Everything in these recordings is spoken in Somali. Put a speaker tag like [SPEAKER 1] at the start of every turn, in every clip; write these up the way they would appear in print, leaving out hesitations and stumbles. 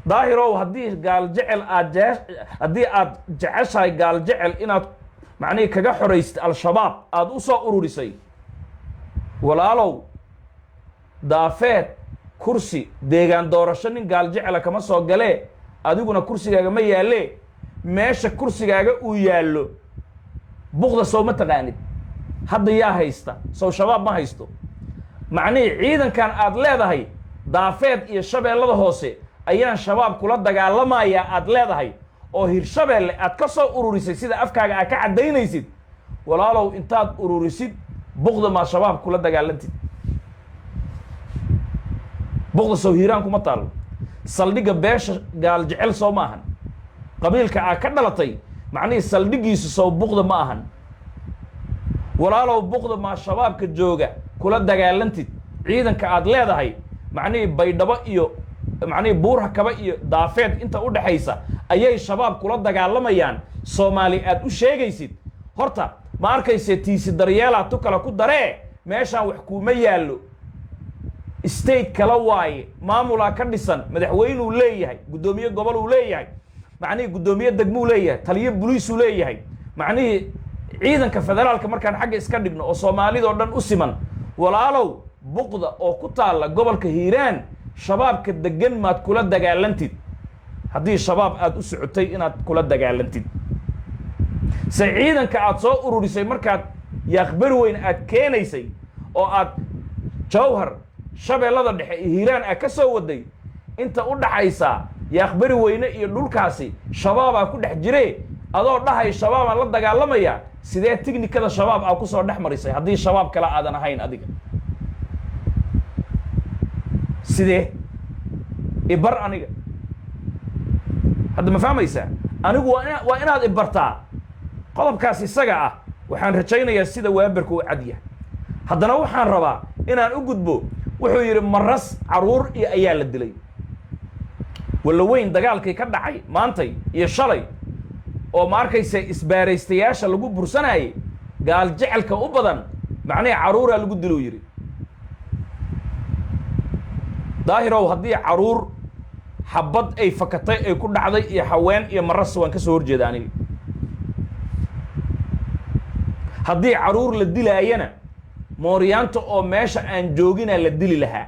[SPEAKER 1] daahirow haddii gaal jecel haddii aad jeceshahay gaal jecel inaad macnihii kaga xoraysay al-shabaab aad u soo ururisay walaalow daafeed kursi deegaan doorasho nin gaal jecela kama soo galee adiguna kursigaaga ma yaallee meesha kursigaaga uu yaallo buqda sow ma taqaanid hadda yaa haysta sow shabaab ma haysto macnihii ciidankan aad leedahay daafeed iyo shabeellada hoose ayaan shabaab kula dagaalamayaa aad leedahay oo hirshabeelle aad ka soo ururisay sida afkaaga aad ka caddaynaysid walaalow intaad ururisid buqda maa shabaab kula dagaalantid buqda sow hiiraan kuma taallo saldhigga beesha gaal jecel soo ma ahan qabiilka aad ka dhalatay macnihii saldhiggiisu sow buqda ma ahan walaalow buqda maa shabaabka jooga kula dagaalantid ciidanka aad leedahay macnihii baydhabo iyo macnihii buurha kaba iyo daafeed inta u dhaxaysa ayay shabaab kula dagaalamayaan soomaali aad u sheegaysid horta ma arkayse tiisi daryeelaa tu kale ku daree meeshaan wax kuuma yaallo state kala waaye maamulaa ka dhisan madaxweynuu leeyahay guddoomiye gobol uu leeyahay macnihii guddoomiye degmuu leeyahay taliyo buliisuu leeyahay macnihii ciidanka federaalka markaan xagga iska dhigno oo soomaalidoo dhan u siman walaalow buqda oo ku taalla gobolka hiiraan shabaabka degan maad kula dagaalantid haddii shabaab aad u socotay inaad kula dagaalantid se ciidanka aad soo ururisay markaad yaaqbari weyn aad keenaysay oo aad jawhar shabeellada dhexe iyo hiiraan aad ka soo waday inta u dhaxaysaa yaaqbari weyne iyo dhulkaasi shabaabaa ku dhex jiree adoo dhahay shabaabaan la dagaalamayaa sidee tignikada shabaab aa ku soo dhex marisay haddii shabaab kale aadan ahayn adiga sidee ibar aniga hadda ma fahmaysaa anigu waa inaad ibartaa qodobkaas isaga ah waxaan rajaynayaa sida waabarka u cadyahay haddana waxaan rabaa inaan u gudbo wuxuu yidhi maras caruur iyo ayaa la dilay walla weyn dagaalkii ka dhacay maantay iyo shalay oo ma arkaysa isbaaraystayaasha lagu bursanayay gaal jecelka u badan macnihii caruuraa lagu diluu yidhi daahirow haddii caruur xabad ay fakatay ay ku dhacday iyo haween iyo maras waan ka soo horjeeda aniga haddii caruur la dilaayana mooryaanta oo meesha aan jooginaa la dili lahaa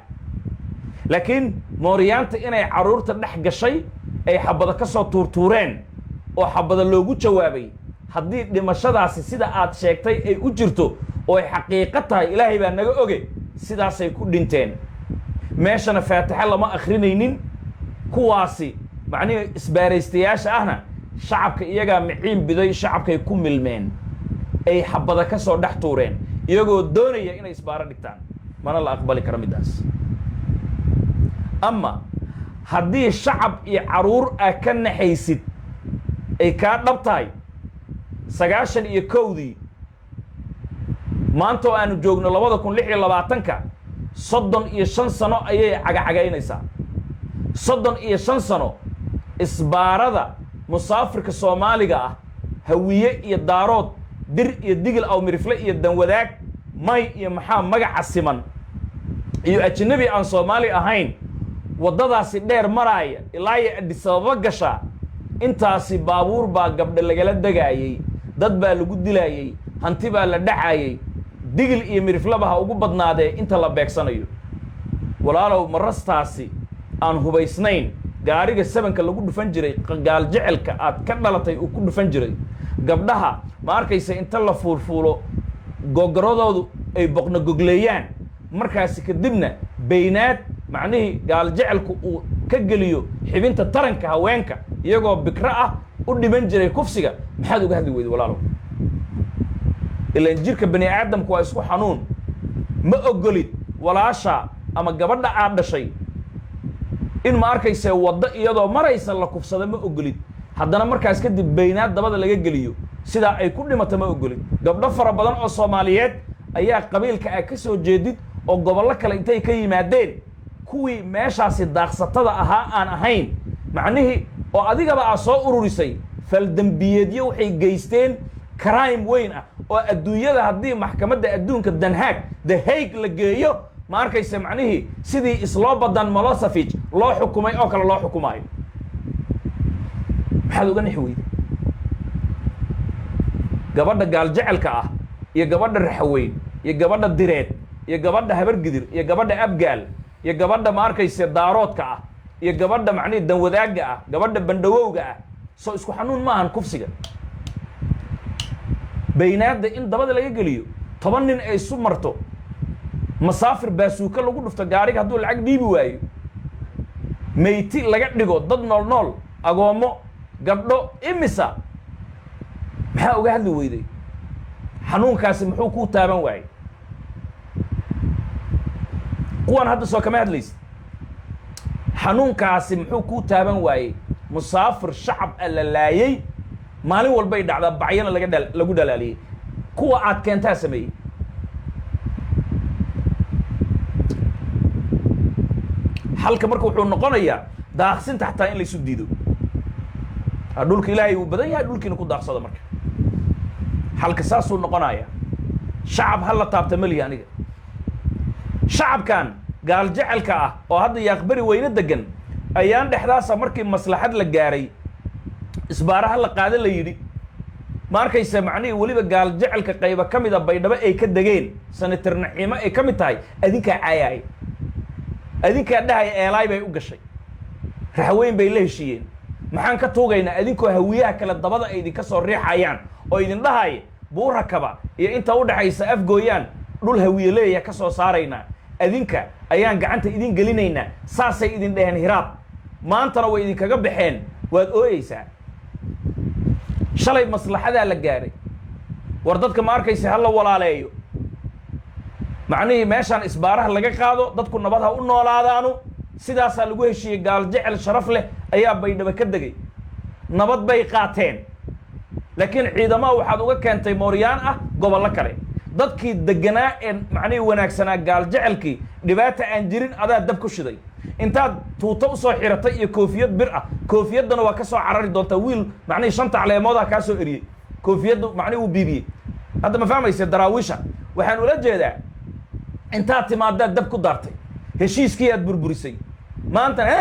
[SPEAKER 1] laakiin mooryaanta inay caruurta dhex gashay ay xabada ka soo tuurtuureen oo xabada loogu jawaabay haddii dhimashadaasi sida aad sheegtay ay u jirto oo ay xaqiiqo tahay ilaahay baa naga oge sidaasay ku dhinteen meeshana faatixe lama akhrinaynin kuwaasi macnihii isbaaraystayaasha ahna shacabka iyagaa miciin biday shacabkay ku milmeen ay xabada ka soo dhex tuureen iyagoo doonaya inay isbaaro dhigtaan mana la aqbali karo middaas ama haddii shacab iyo caruur aa ka naxaysid ay kaa dhab tahay 91dii maanta oo aanu joogno 2026 35 sano ayay cagacagaynaysaa 35 sano isbaarada musaafirka soomaaliga ah hawiye iyo daarood dir iyo digil aw mirifle iyo danwadaag may iyo maxaa magaca siman iyo ajnabi aan soomaali ahayn waddadaasi dheer maraaya ilaa iyo Addis Ababa gasha intaasi baabuur baa gabdha lagala dagaayay dad baa lagu dilaayay hanti baa la dhacaayay digil iyo miriflaba ha ugu badnaadee inta la beegsanayo walaalow marastaasi aan hubaysnayn gaariga sabanka lagu dhufan jiray gaal jecelka aad ka dhalatay uu ku dhufan jiray gabdhaha ma arkaysa inta la fuulfuulo gogaradoodu ay boqna gogleeyaan markaasi kadibna baynaad macnihii gaal jecelku uu ka geliyo xibinta taranka haweenka iyagoo bikra ah u dhiman jiray kufsiga maxaad uga hadli weyday walaalow ilaan jirka bani aadamku waa isku xanuun ma ogolid walaasha ama gabadha aad dhashay in ma arkaysa waddo iyadoo maraysa la kufsada ma ogolid haddana markaas kadib baynaad dabada laga geliyo sidaa ay ku dhimato ma ogolid gabdho fara badan oo Soomaaliyeed ayaa qabiilka ay ka soo jeedid oo gobollo kale intay ka yimaadeen kuwii meeshaasi daaqsatada ahaa aan ahayn macnihii oo adigaba aa soo ururisay faldambiyeedyo waxay geysteen crime weyn ah oo adduunyada haddii maxkamadda adduunka Den Haag The Hague la geeyo ma arkaysa macnihii sidii Slobodan Milosevic loo xukumay oo kale loo xukumayo maxaad uga nixi weyday gabadha gaaljecalka ah iyo gabadha raxaweyn iyo gabadha direed iyo gabadha habargidir iyo gabadha abgaal iyo gabadha ma arkayse daaroodka ah iyo gabadha macnihi danwadaaga ah gabadha bandhawowga ah soo isku xanuun ma ahan kufsiga baynaadda in dabada laga geliyo 10 nin ay isu marto masaafir baasuuka lagu dhufto gaariga hadduu lacag dhiibi waayo meyti laga dhigo dad nool nool agoomo gabdho imisa maxaa uga hadli weyday xanuunkaasi muxuu kuu taaban waayey kuwan hadda soo kama hadlaysa xanuunkaasi muxuu kuu taaban waayey musaafir shacab la laayay maalin walbay dhacdaa bacyana lagu dhalaaliyey kuwa aad keentaa sameeyey halka marka wuxuu noqonayaa daaqsinta xataa in laysu diido dhulka ilaahay uu badan yahay dhulkiina ku daaqsado marka halka saasuu noqonaya shacab ha la taabta malihi aniga shacabkan gaal jecelka ah oo hadda yaaqbari weyne degan ayaan dhexdaasa markii maslaxad la gaaray isbaaraha la qaada la yidhi ma arkaysa macnihii weliba gaal jecelka qayba ka mida baydhabo ay ka degeen sanatar naxiimo ay ka mid tahay adinkaa caayaay adinkaa dhahaya eelaay bay u gashay raxweyn bay la heshiiyeen maxaan ka tuugaynaa adinkoo hawiyaha kale dabada ay idinka soo riixayaan oo idin dhahaya buurakaba iyo inta u dhaxaysa afgooyaan dhul hawiye leeya ka soo saaraynaa adinka ayaan gacanta idin gelinaynaa saasay idin dhaheen hiraab maantana way idinkaga baxeen waad ooyeysaa shalay maslaxadaa la gaaray war dadka ma arkaysa ha la walaaleeyo macnihii meeshaan isbaaraha laga qaado dadku nabad ha u noolaadaanu sidaasaa lagu heshiiyey gaal jecel sharaf leh ayaa baydhabo ka degay nabad bay qaateen laakiin ciidamaha waxaad uga keentay mooryaan ah gobollo kale dadkii deganaa ee macnihii wanaagsanaa gaal jecelkii dhibaata aan jirin adaa dab ku shiday intaad tuuto usoo xiratay iyo koofiyad bir ah koofiyaddana waa ka soo carari doontaa wiil macnihii 5 caleemoodaa kaa soo eriyey koofiyaddu macnihi uu biibiyey hadda ma fahmaysa daraawiisha waxaan ula jeedaa intaad timaadaad dab ku daartay heshiiskii aad burburisay maantana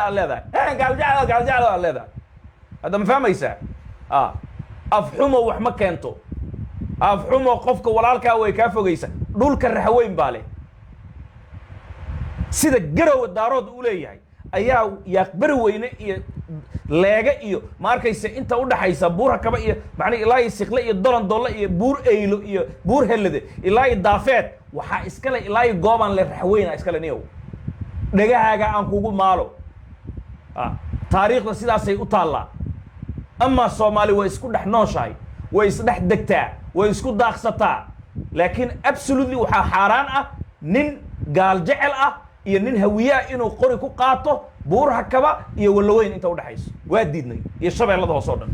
[SPEAKER 1] aad leedahay gaaljecel aad leedahay hadda ma fahmaysaa afxumo wax ma keento afxumo qofka walaalkaa way kaa fogaysa dhulka raxweyn baa leh sida garowa daarood u leeyahay ayaa yaaqbari weyne iyo leega iyo ma arkaysa inta u dhaxaysa buurakaba iyo macnii ilaa iyo siqle iyo dolan dolle iyo buur eylo iyo buur hellade ilaa iyo daafeed waxaa iskale ilaa iyo goobaan le raxweyna iskale niyow dhegahaaga aan kugu maalo taariikhda sidaasay u taallaa amaa soomaali way isku dhex nooshahay way isdhex degtaa way isku daaqsataa laakiin absolutely waxaa xaaraan ah nin gaal jecel ah iyo nin hawiyaa inuu qori ku qaato buurhakaba iyo wallaweyn inta u dhexayso waa diidnay iyo shabeellada hoos oo dhan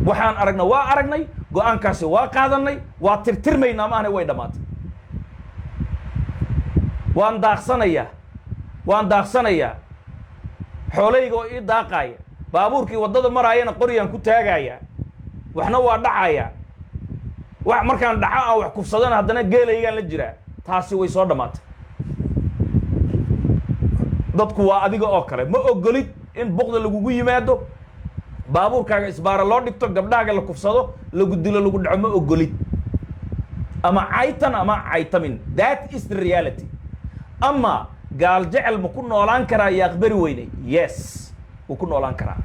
[SPEAKER 1] waxaan aragnay waa aragnay go-aankaasi waa qaadanay waa tirtirmaynaa maahane way dhammaatay waan daaqsanayaa xoolayga oo ii daaqaaya baabuurkii waddada maraayana qoryaan ku taagayaa waxna waa dhacayaa wax markaan dhaco aan wax kufsadana haddana geelaygaan la jiraa taasi way soo dhammaatay dadku waa adiga oo kale ma ogolid in buqda lagugu yimaado baabuurkaaga isbaara loo dhigto gabdhaaga la kufsado lagu dilo lagu dhaco ma ogolid ama caytan ama caytamin that is the reality ama gaal jecel ma ku noolaan karaa yaaqbari weyne yes wuu ku noolaan karaa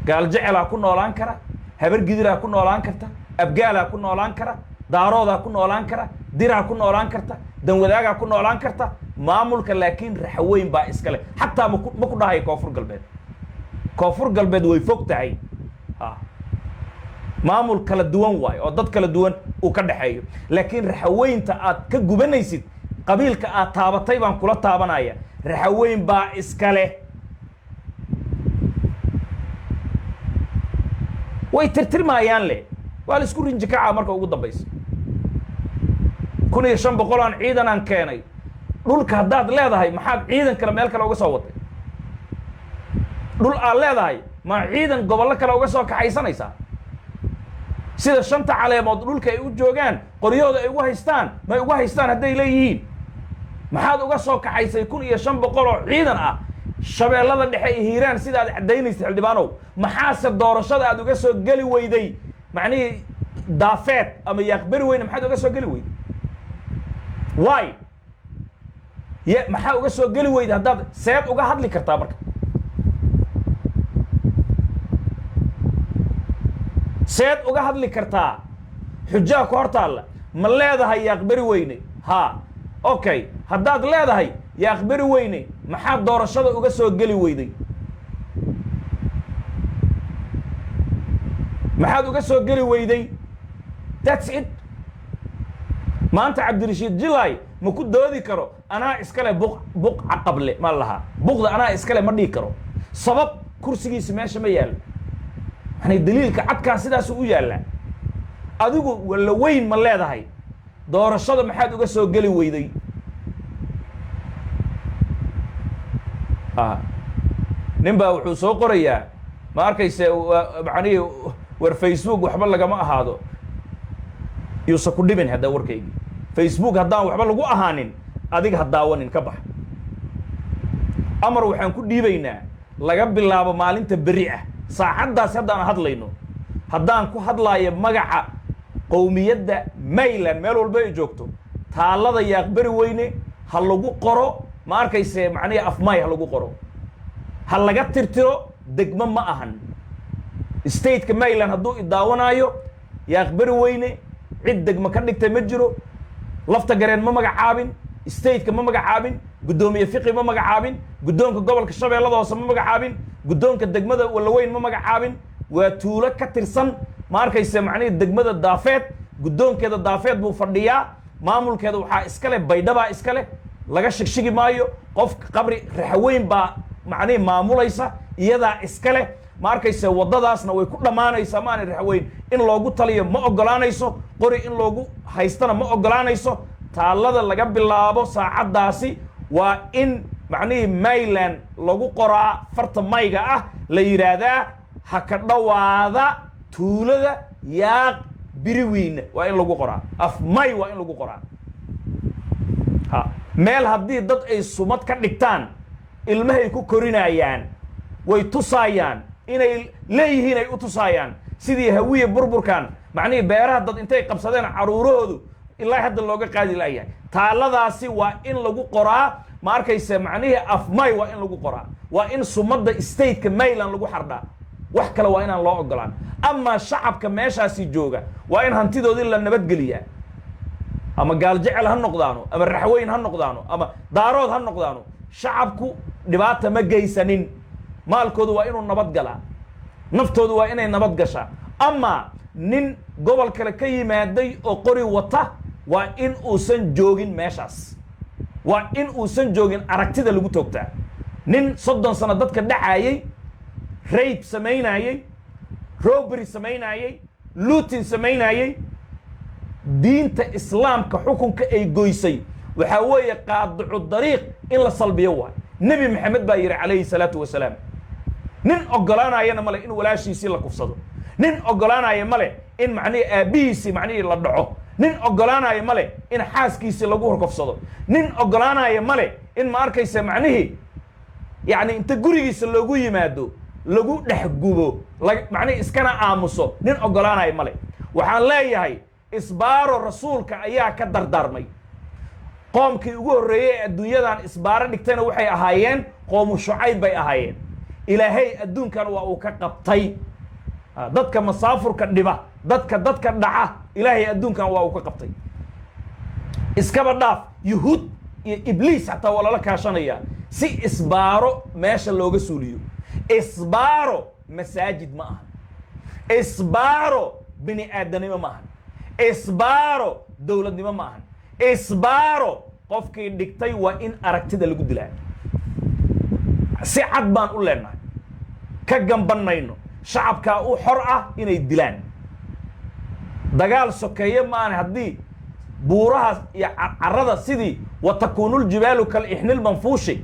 [SPEAKER 1] gaal jecelaa ku noolaan kara habar gidiraa ku noolaan karta abgaalaa ku noolaan kara daaroodaa ku noolaan kara diraa ku noolaan karta danwadaagaa ku noolaan karta maamulka laakiin raxweyn baa iskale xataa ma ku dhahayo koonfur galbeed way fog tahay maamul kala duwan waayo oo dad kala duwan uu ka dhaxeeyo laakiin raxweynta aad ka gubanaysid qabiilka aad taabatay baan kula taabanaya raxweyn baa iskale way tirtirmaayaan leh waa la isku rinji kacaa marka ugu dambaysa 1500 aan ciidan aan keenay dhulka haddaad leedahay maxaad ciidan kale meel kale uga soo waday dhul aad leedahay ma ciidan gobollo kale uga soo kaxaysanaysaa sida 5 caleemood dhulka ay u joogaan qoryahooda ay ugu haystaan may ugu haystaan hadday leeyihiin maxaad uga soo kaxaysay 1500 oo ciidan ah shabeellada dhexe ay hiiraan sida aad cadaynaysa xildhibaanow maxaase doorashada aad uga soo geli weyday macnihii daafeed ama yaaqbari weyne maxaad uga soo geli weyday why maxaa uga soo geli weyday haddaad seed uga hadli kartaa marka seed uga hadli kartaa xujaa ku hor taalla ma leedahay yaaqbari weyne ha okay haddaad leedahay yaaqbari weyne maxaad doorashada uga soo geli weyday maxaad uga soo geli weyday that's it maanta cabdirashiid jilay ma ku doodi karo anaa iskale buq caqable ma lahaa buqda anaa iskale ma dhihi karo sabab kursigiisa meesha ma yaalo يعني دليل كعدك سيدا سوء يالا أدوكو ولا وين ما لهذا هاي دور الشاطئ محد وقصه قلي ويدي نبا وحوسو قرية ما أركيس يعني ورفيسبوك وحبل لك ما هذا يوسف كل من هذا وركي فيسبوك هدا وحبل لك أهانين أديك هداوانين كبح أمر وحن كل بينا لقب الله بمالين تبريئة saacaddaas haddaan hadlayno haddaan ku hadlaayo magaca qowmiyadda mayland meel walba ay joogto taalada yaaqbari weyne ha lagu qoro ma arkayse macnihi afmay ha lagu qoro ha laga tirtiro degmo ma ahan stateka mayland hadduu idaawanaayo yaaqbari weyne cid degmo ka dhigtay ma jiro lafta gareen ma magacaabin stateka ma magacaabin guddoomiye fiqi ma magacaabin guddoonka gobolka shabeellada hoose ma magacaabin guddoonka degmada walaweyn ma magacaabin waa tuulo ka tirsan ma arkayse macnihii degmada daafeed guddoonkeeda daafeed buu fadhiyaa maamulkeeda waxaa iskale baydhabaa iskale laga shigshigi maayo qof qabri raxweyn baa macnihii maamulaysa iyadaa iskale ma arkayse waddadaasna way ku dhammaanaysaa maana raxweyn in loogu taliyo ma oggolaanayso qori in loogu haystana ma oggolaanayso taalada laga bilaabo saacaddaasi waa in macnihii mayland lagu qoraa farta mayga ah la yidhaahdaa ha ka dhawaada tuulada yaaq biriwiina waa in lagu qoraa af may waa in lagu qoraa ha meel haddii dad ay sumad ka dhigtaan ilmahay ku korinayaan way tusaayaan inay leeyihiin ay u tusaayaan sidii hawiye burburkan macnihii beeraha dad intay qabsadeen caruurahoodu ilaa hadda looga qaadi layahay taaladaasi waa in lagu qoraa ma arkayse macnihii afmay waa in lagu qoraa waa in sumadda stateka mayland lagu xardhaa wax kale waa inaan loo ogolaan ama shacabka meeshaasi jooga waa in hantidoodii la nabadgeliyaa ama gaaljecel ha noqdaano ama raxweyn ha noqdaano ama daarood ha noqdaano shacabku dhibaata ma geysanin maalkoodu waa inuu nabad galaa naftoodu waa inay nabad gashaa ama nin gobol kale ka yimaaday oo qori wata waa in uusan joogin meeshaas waa in uusan joogin aragtida lagu toogtaa nin 30 sano dadka dhacaayay rape samaynayay robbery samaynayay looting samaynayay diinta islaamka xukunka ay goysay waxa weeye qaadicu dariiq in la salbiyo waa nabi maxamed baa yiri calayhi salaatu wasalaam nin ogolaanayana male in walaashiisii la kufsado nin ogolaanaya male in macnihii aabihiisii macnihii la dhaco nin ogolaanaya male in xaaskiisii lagu horkofsado nin ogolaanaya male in ma arkaysa macnihii yani inta gurigiisa loogu yimaado lagu dhex gubo macnihii iskana aamuso nin ogolaanaya male waxaan leeyahay isbaaro rasuulka ayaa ka dardaarmay qoomkii ugu horreeyay adduunyadan isbaaro dhigtayna waxay ahaayeen qoomu shucayb bay ahaayeen ilaahay adduunkan waa uu ka qabtay dadka masaafurka dhiba dadka dhaca ilaahay adduunkan waa uu ka qabtay iskaba dhaaf yuhuud iyo ibliis xataa waa lala kaashanaya si isbaaro meesha looga suuliyo isbaaro masaajid ma aha isbaaro bini aadanimo ma aha isbaaro dowladnimo ma aha isbaaro qofkii dhigtay waa in aragtida lagu dilaa si cad baan u leenahay ka gamban mayno shacabkaa u xor ah inay dilaan dagaal sokeeye maana haddii buuraha iyo carrada sidii watakuunul jibaalu kal ixnil manfuushi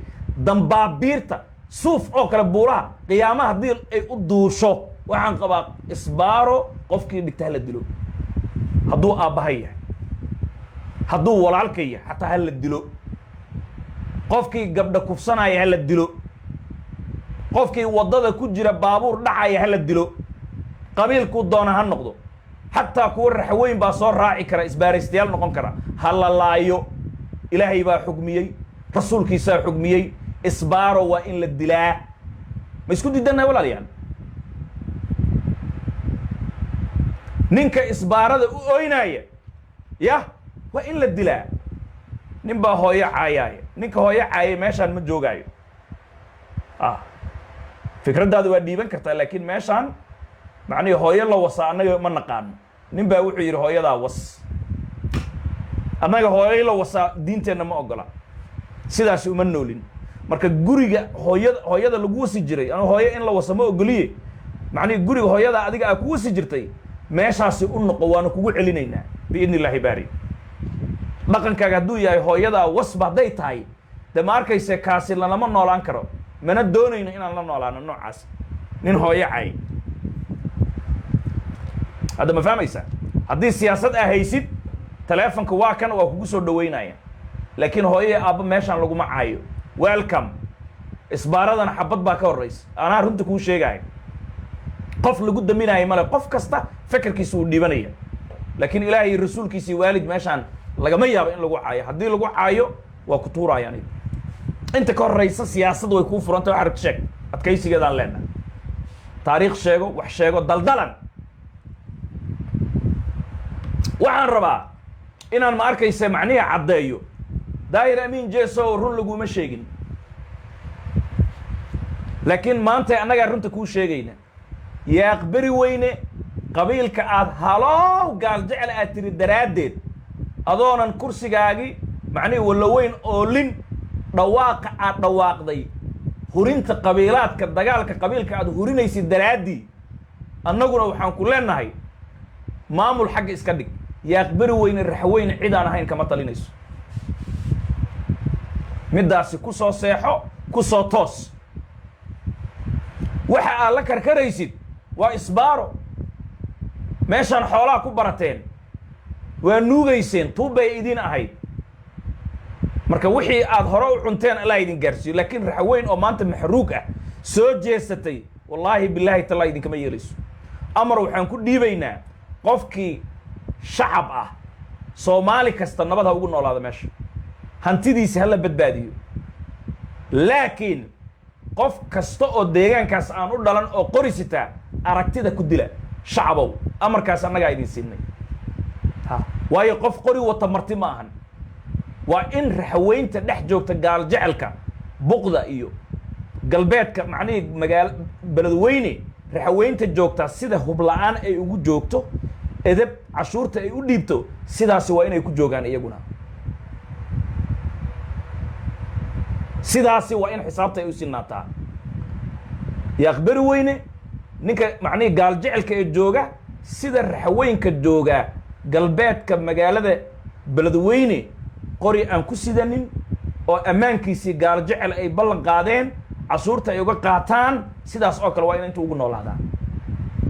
[SPEAKER 1] dambaabiirta suuf oo kale buuraha qiyaamaha haddii ay u duusho waxaan qabaa isbaaro qofkii dhigta hala dilo hadduu aabbaha yahay hadduu walaalka yahay xataa hala dilo qofkii gabdha kufsanaya hala dilo qofkii wadada ku jira baabuur dhacaya hala dilo qabiilku doona ha noqdo hatta kuwa raxweyn baa soo raaci kara isbaaristayaal noqon kara hala laayo ilaahay baa xugmiyay rasuulkiisa xugmiyay isbaaro waa in la dilaa ma isku diidanay walaalayaal ninka isbaarada u ooynaya ya waa in la dilaa nin baa hooyo caayay ninka hooyo caayay meeshaan ma joogaayo fikradaadu waa dhiiban kartaa laakiin meeshaan macnii hooyo la wasa annaga ma naqaano nin baa wuxuu yidhi hooyadaa was annaga hooyo la wasa diinteenna ma ogola sidaasi uma noolin marka guriga hooyada lagu wasi jiray ama hooyo in la wasa ma ogoliye macnii guriga hooyada adiga aa ku wasi jirtay meeshaasi u noqo waana kugu celinaynaa biidni illaahi baari dhaqankaaga hadduu yahay hooyadaa wasba hadday tahay dee ma arkayse kaasi lanama noolaan karo mana doonayno inaan la noolaano noocaas nin hooyo cay hadda ma fahmaysaa haddii siyaasad aa haysid taleefonka waa kan waa kugu soo dhaweynaya laakiin hooyo aabba meeshaan laguma caayo welcome isbaaradana xabad baa ka horraysa anaa runta kuu sheegaya qof lagu daminaayo male qof kasta fekerkiisa uu dhiibanaya laakiin ilaahay iyo rasuulkiisii waalid meeshaan lagama yaabo in lagu caayo haddii lagu caayo waa ku tuurayaan inta ka horraysa siyaasad way kuu furantay wax arag sheeg adkaysigeedaan leenahay taariikh sheego wax sheego daldalan waxaan rabaa inaan ma arkaysa macnihi caddeeyo daahir amiin jeeso run laguma sheegin laakiin maanta annagaa runta kuu sheegayna yaaqbari weyne qabiilka aad halow gaal jecel aad tiri daraaddeed adoonan kursigaagii macnihi walaweyn oolin dhawaaqa aad dhawaaqday hurinta qabiilaadka dagaalka qabiilka aad hurinaysid daraaddii annaguna waxaan ku leenahay maamul xagga iska dhig yaaqbari weyne raxweyne cid aan ahayn kama talinayso middaasi ku soo seexo ku soo toos waxa aad la karkaraysid waa isbaaro meeshaan xoolaha ku barateen waa nuugayseen tuubbay idin ahayd marka wixii aad hore u cunteen allaa idin gaarsiiyo laakiin raxweyn oo maanta maxruug ah soo jeesatay wallaahi bilaahi tallaa idinkama yeelayso amar waxaan ku dhiibaynaa qofkii shacab ah soomaali kasta nabad ha ugu noolaada meesha hantidiisi hala badbaadiyo laakiin qof kasta oo deegaankaas aan u dhalan oo qori sitaa aragtida ku dila shacabow amarkaas annagaa idin siinay waayo qof qori wata marti ma ahan waa in raxweynta dhex joogta gaal jecelka buqda iyo galbeedka macnihii beledweyne raxweynta joogtaa sida hubla-aan ay ugu joogto edeb cashuurta ay u dhiibto sidaasi waa inay ku joogaan iyaguna sidaasi waa in xisaabta ay u sinaataa yaaqbari weyne ninka macnihii gaal jecelka ee jooga sida raxweynka jooga galbeedka magaalada beledweyne qori aan ku sidanin oo ammaankiisii gaal jecel ay ballan qaadeen cashuurta ay uga qaataan sidaas oo kale waa in inta ugu noolaadaan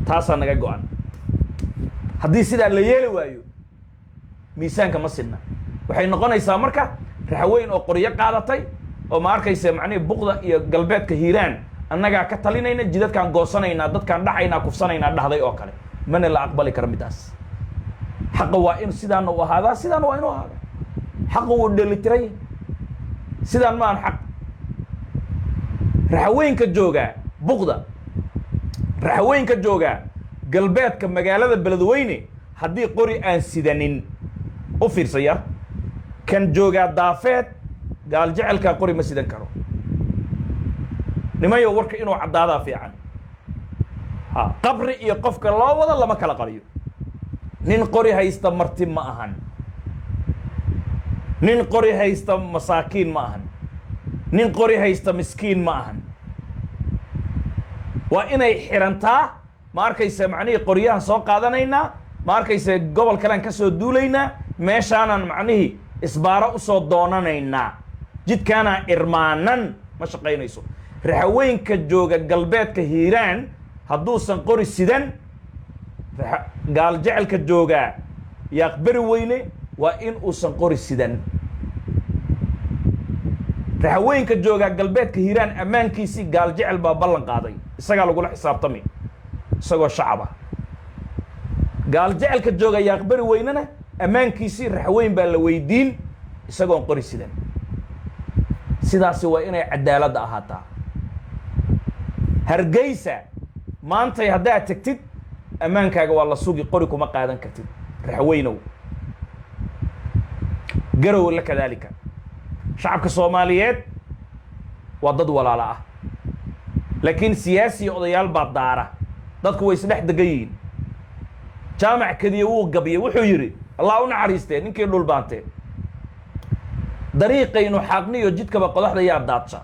[SPEAKER 1] taasaa naga go-an haddii sidaa la yeeli waayo miisaanka ma sidna waxay noqonaysaa marka raxweyn oo qoryo qaadatay oo ma arkaysa macnihii buqda iyo galbeedka hiiraan annagaa ka talinayna jidadkaan goosanaynaa dadkaan dhacaynaa kufsanaynaa dhahday oo kale mana la aqbali kara middaas xaqa waa in sidaana u ahaadaa sidaana waa inu ahaada xaqa wuu dhelitiray sidaan maan xaq raxweynka joogaa buqda raxweynka joogaa galbeedka magaalada beledweyne haddii qori aan sidanin u fiirsaya kan joogaa daafeed gaal jecelkaa qori ma sidan karo nimayo warka inuu caddaadaa fiican qabri iyo qofka loo wada lama kala qariyo nin qori haysta marti ma ahan nin qori haysta masaakiin ma ahan nin qori haysta miskiin ma ahan waa inay xirantaa ma arkaysa macnihii qoryahan soo qaadanaynaa ma arkaysa gobol kalean ka soo duulaynaa meeshaanan macnihii isbaaro usoo doonanaynaa jidkaanaa irmaanan ma shaqaynayso raxweynka jooga galbeedka hiiraan hadduusan qori sidan gaal jecelka joogaa yaaqbari weyne waa in uusan qori sidan raxweyn ka jooga galbeedka hiiraan ammaankiisii gaal jecel baa ballan qaaday isagaa lagula xisaabtami isagoo shacaba gaal jecelka jooga yaaqbari weynana ammaankiisii raxweyn baa la weydiin isagoon qori sidan sidaasi waa inay cadaalad ahaataa hargeysa maantay haddaad tagtid ammaankaaga waa la sugi qori kuma qaadan kartid raxweynow garow la kadaalika shacabka soomaaliyeed waa dad walaala ah laakiin siyaasi odayaal baa daara dadku way isdhex degan yihiin jaamac kadiya wuu gabiyey wuxuu yidhi allah u naxariistee ninkii dhulbaantee dariiqaynu xaaqniyo jidkaba qodaxda yaa daadsha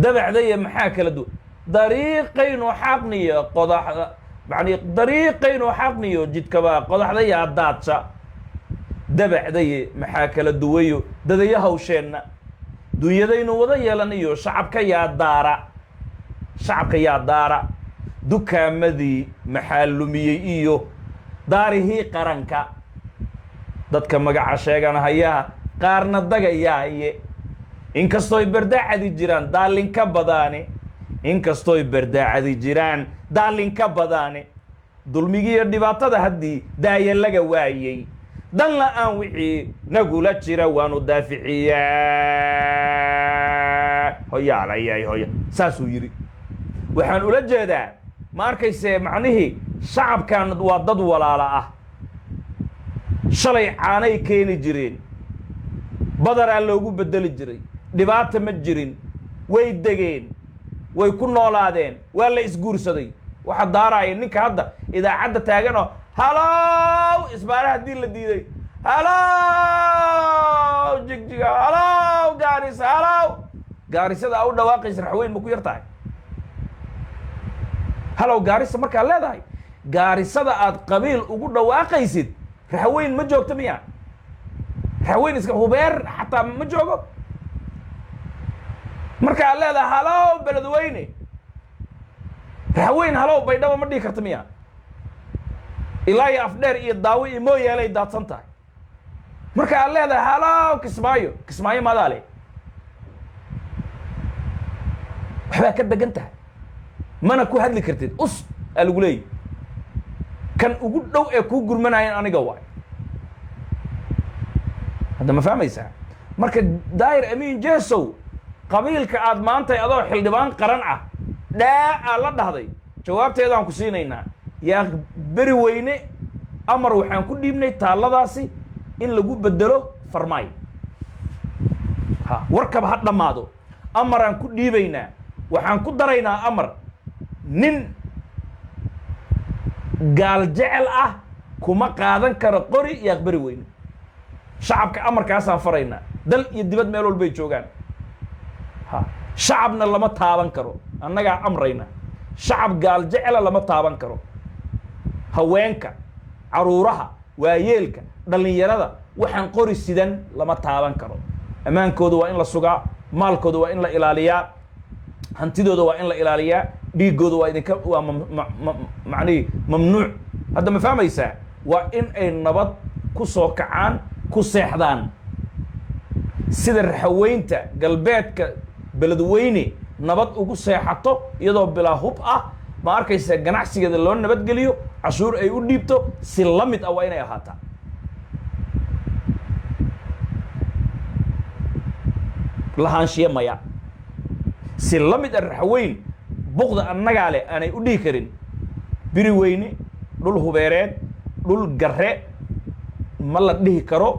[SPEAKER 1] dabacdaya maxaa kala duwan dariiqaynu xaaqniyo qodaxda yani dariiqaynu xaaqniyo jidkaba qodaxda yaa daadsha dabacdaye maxaa kala duwayo dadaya hawsheenna dunyadaynu wada yeelanayo shacabka yaa daara dukaamadii maxaa lumiyey iyo daarihii qaranka dadka magaca sheeganahayaa qaarna dagayaaye inkastooy bardaacadi jiraan daalinka badaane inkastooy bardaacadi jiraan daalinka badaane dulmigiiyo dhibaatada haddii daaya laga waayey dan la'aan wixii nagula jira waanu daaficiyaa hoyaalayay hoya saasuu yidhi waxaan ula jeedaa ma arkayse macnihii shacabkan waa dad walaala ah shalay caanay keeni jireen badaraa loogu bedeli jiray dhibaata ma jirin way degeen way ku noolaadeen waa la isguursaday waxa daaraaya ninka hadda idaacadda taaganoo halow isbaara haddii la diiday halow jigjiga halow gaarisa halow gaarisada aa u dhawaaqaysa raxweyn ma ku yar tahay halow gaarisa markaad leedahay gaarisada aad qabiil ugu dhawaaqaysid raxweyn ma joogto miya raxweyn iska hubeer xataa ma joogo markaad leedahay halow beledweyne raxweyn halow baydhabo ma dhihi karta miya ilaa iyo afdheer iyo daawo iyo mooyaalay daadsan tahay marka aad leedahay halow kismaayo maadaa le waxbaa ka degan tahay mana ku hadli kartid us aa lagu leeyahy kan ugu dhow ee kuu gurmanayan aniga waay hadda ma fahmaysaa marka daahir amiin jeesow qabiilka aad maantay adoo xildhibaan qaran ah aa la dhahday jawaabteedaan ku siinaynaa yaa beri weyne amar waxaan ku dhiibnay taalladaasi in lagu bedelo farmaay warkaba ha dhammaado amaraan ku dhiibaynaa waxaan ku daraynaa amar nin gaal jecel ah kuma qaadan karo qori iyo aqbari weyne shacabka amarkaasaan faraynaa dal iyo dibad meel walbay joogaan shacabna lama taaban karo annagaa amrayna shacab gaal jecela lama taaban karo haweenka caruuraha waayeelka dhallinyarada waxaan qori sidan lama taaban karo ammaankooda waa in la sugaa maalkooda waa in la ilaaliyaa hantidooda waa in la ilaaliyaa dhiiggooda waa idinka waa macnihi mamnuuc hadda ma fahmaysaa waa in ay nabad ku soo kacaan ku seexdaan sida raxweynta galbeedka beledweyne nabad ugu seexato iyadoo bilaa hub ah ma arkaysa ganacsigeeda loo nabadgeliyo cashuur ay u dhiibto si la mid ah waa inay ahaataa lahaanshiye maya si la mid ah raxweyn buqda annagaa leh aanay u dhihi karin biri weyne dhul hubeereed dhul garre ma la dhihi karo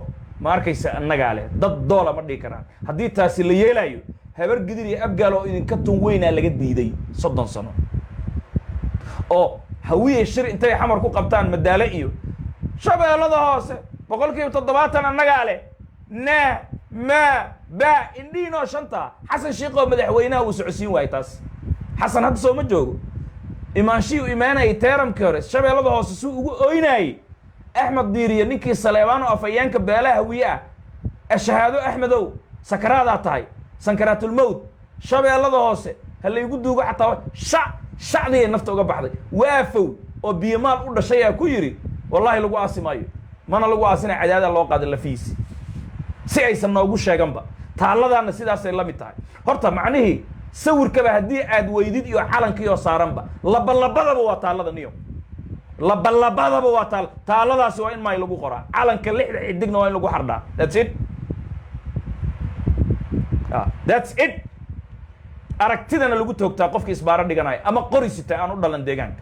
[SPEAKER 1] ma arkaysa annagaa leh dad doola ma dhihi karaan haddii taasi la yeelaayo habar gidir iyo abgaal oo idinka tun weynaa laga diiday 30 sano oo hawiye shir intay xamar ku qabtaan madaale iyo shabeellada hoose 70% annagaa leh ma ba indhiinoo shanta xasan shiiqoo madaxweynaha uu socodsiin waayey taas xasan hadda soo ma joogo imaanshii u imaanayay teeramkii hore shabeellada hoose suu ugu oynaayey axmed diiriye ninkii saleebaano afayeenka beelaha hawiye ah ashahaado axmedow sakaraadaa tahay sankaraatulmowt shabeellada hoose ha laygu duugo xataa shacdigay nafta uga baxday waafow oo biyamaal u dhashay aa ku yidhi wallaahi lagu aasi maayo mana lagu aasina cadaada loo qaaday lafiisi si aysan noogu sheeganba taalladaana sidaasay la mid tahay horta macnihii sawirkaba haddii aad weydid iyo calankii oo saaranba labalabadaba waa taallada niyo labalabadaba waa taalladaasi waa in maay lagu qoraa calanka 6 xidigna waa in lagu xardhaa that's it aragtidana lagu toogtaa qofkii isbaaro dhiganaya ama qori sita aan u dhalan deegaanka